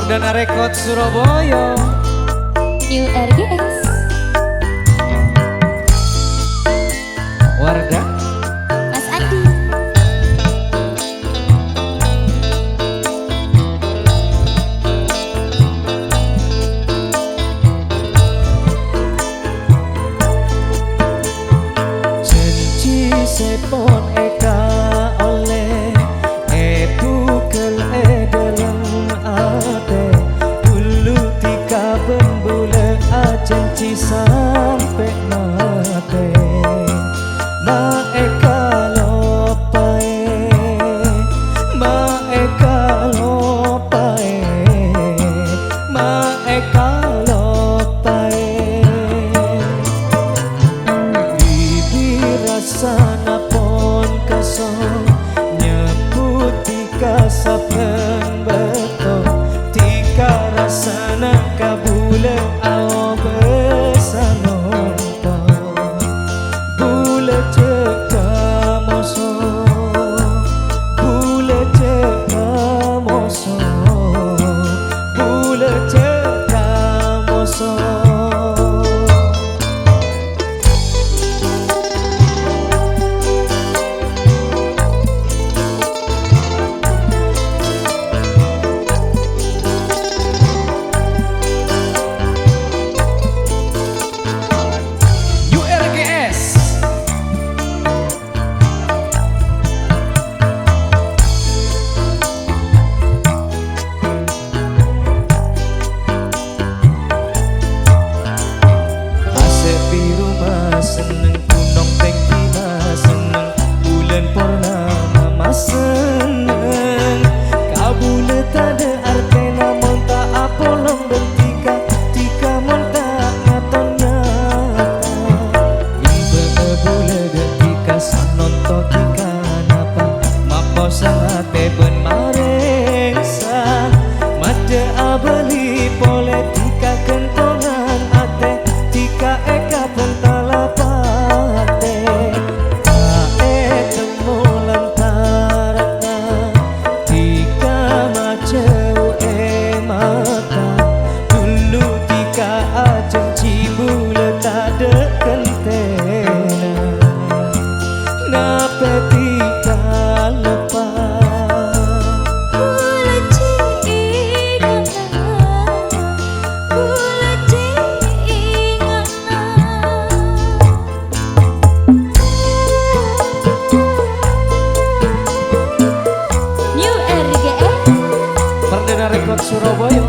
Perdana Rekod Surabaya New RGS Warga Mas Adi. Janji sepon eka oleh bukel dalam ate dulu tika bembule janji sampai mate ma eka lopae ma eka lopae ma eka lopae bibir rasana pon kasong nyebut tika saben beto tika rasana kabule ao besanonto bule ceka moso bule ceka moso bule ceka moso. Seneng kunong tengki mas seneng bulan purnama mas seneng kabule tada arte namun tak apolong dan tika mon tak ngaton nyata ibe bule dan tika sanonto tika napa mapo sangat ben marengsa made abeli politika kentongan ate tika eka pentala Rekod Surabaya